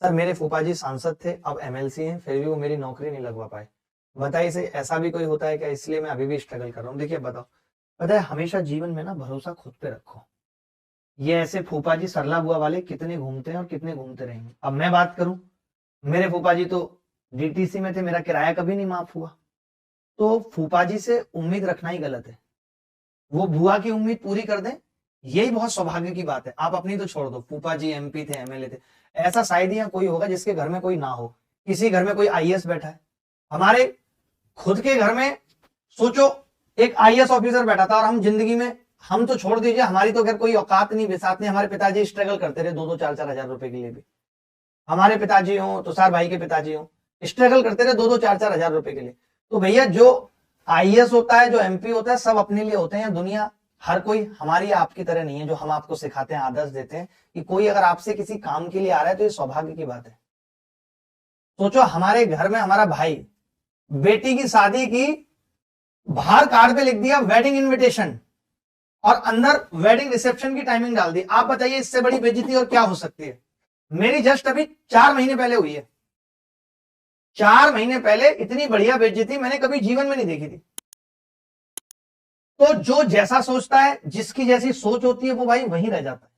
Sir मेरे फूफा जी सांसद थे, अब एमएलसी हैं, फिर भी वो मेरी नौकरी नहीं लगवा पाए। बताइए इसे ऐसा भी कोई होता है क्या? इसलिए मैं अभी भी स्ट्रगल कर रहा हूँ। देखिए बताओ, पता है हमेशा जीवन में ना भरोसा खुद पे रखो। ये ऐसे फूफा जी सरला बुआ वाले कितने घूमते हैं और कितने घूमते रहेंगे। अब मैं बात करूं, मेरे फूफा जी तो डीटीसी में थे, मेरा किराया कभी नहीं माफ हुआ। तो फूफा जी से उम्मीद रखना ही गलत है। वो बुआ की उम्मीद पूरी कर दें, यही बहुत सौभाग्य की बात है। आप अपनी तो छोड़ दो, फूफा जी एमपी थे, एमएलए थे, ऐसा शायद ही कोई होगा जिसके घर में कोई ना हो। किसी घर में कोई आईएएस बैठा है, हमारे खुद के घर में सोचो एक आईएएस ऑफिसर बैठा था, और हम जिंदगी में, हम तो छोड़ दीजिए, हमारी तो खैर कोई औकात नहीं, बिसात नहीं। हमारे पिताजी स्ट्रगल करते रहे 2-2 4-4 हजार रुपए के लिए भी। हमारे पिताजी हो, तुषार भाई के पिताजी हो, स्ट्रगल करते रहे 2-2 4-4 हजार रुपए के लिए। तो भैया जो आईएएस होता है, जो एमपी होता है, सब अपने लिए होते हैं। दुनिया हर कोई हमारी आपकी तरह नहीं है, जो हम आपको सिखाते हैं, आदर्श देते हैं कि कोई अगर आपसे किसी काम के लिए आ रहा है तो ये सौभाग्य की बात है। सोचो हमारे घर में हमारा भाई बेटी की शादी की, बाहर कार्ड पे लिख दिया वेडिंग इनविटेशन, और अंदर वेडिंग रिसेप्शन की टाइमिंग डाल दी। आप बताइए इससे बड़ी बेइज्जती और क्या हो सकती है? मेरी जस्ट अभी 4 महीने पहले हुई है। 4 महीने पहले इतनी बढ़िया बेइज्जती मैंने कभी जीवन में नहीं देखी थी। तो जो जैसा सोचता है, जिसकी जैसी सोच होती है, वो भाई वहीं रह जाता है,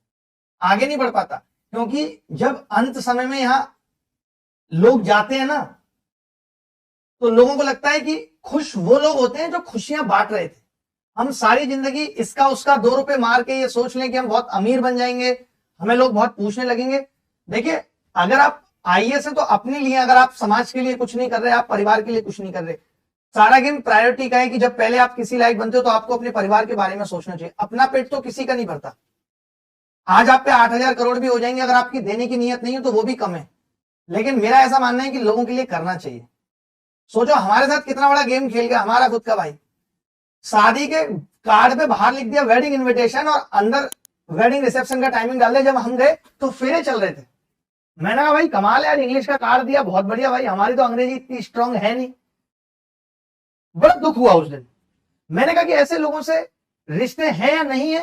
आगे नहीं बढ़ पाता। क्योंकि जब अंत समय में यहां लोग जाते हैं ना, तो लोगों को लगता है कि खुश वो लोग होते हैं जो खुशियां बांट रहे थे। हम सारी जिंदगी इसका उसका 2 रुपए मार के ये सोच लें कि हम बहुत अमीर बन जाएंगे, हमें लोग बहुत पूछने लगेंगे। देखिए अगर आप आईएएस है तो अपने लिए, अगर आप समाज के लिए कुछ नहीं कर रहे, आप परिवार के लिए कुछ नहीं कर रहे, सारा गेम प्रायोरिटी का है कि जब पहले आप किसी लायक बनते हो तो आपको अपने परिवार के बारे में सोचना चाहिए। अपना पेट तो किसी का नहीं भरता। आज आप पे 8,000 करोड़ भी हो जाएंगे, अगर आपकी देने की नीयत नहीं है तो वो भी कम है। लेकिन मेरा ऐसा मानना है कि लोगों के लिए करना चाहिए। सोचो हमारे साथ कितना बड़ा गेम खेल गया हमारा खुद का भाई। शादी के कार्ड पे बाहर लिख दिया वेडिंग इनविटेशन, और अंदर वेडिंग रिसेप्शन का टाइमिंग डाल दिया। जब हम गए तो फेरे चल रहे थे। मैंने कहा भाई कमाल है यार, इंग्लिश का कार्ड दिया, बहुत बढ़िया भाई, हमारी तो अंग्रेजी इतनी स्ट्रांग है नहीं। बड़ा दुख हुआ उस दिन। मैंने कहा कि ऐसे लोगों से रिश्ते हैं या नहीं है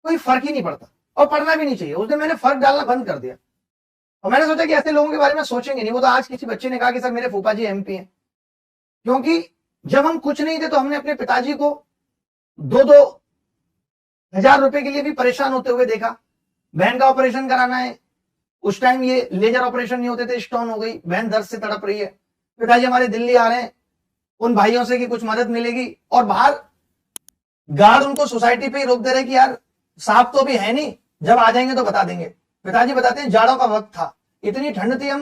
कोई फर्क ही नहीं पड़ता, और पढ़ना भी नहीं चाहिए। उस दिन मैंने फर्क डालना बंद कर दिया, और मैंने सोचा कि ऐसे लोगों के बारे में सोचेंगे नहीं। वो तो आज किसी बच्चे ने कहा कि सर मेरे फूफा जी एमपी हैं। क्योंकि जब हम कुछ नहीं थे तो हमने अपने पिताजी को 2-2 हजार रुपए के लिए भी परेशान होते हुए देखा। बहन का ऑपरेशन कराना है, उस टाइम ये लेजर ऑपरेशन नहीं होते थे, स्टोन हो गई, बहन दर्द से तड़प रही है, पिताजी हमारे दिल्ली आ रहे हैं उन भाइयों से कि कुछ मदद मिलेगी, और बाहर गार्ड उनको सोसाइटी पे ही रोक दे रहे कि यार साहब तो अभी है नहीं, जब आ जाएंगे तो बता देंगे। पिताजी बताते हैं जाड़ों का वक्त था, इतनी ठंड थी, हम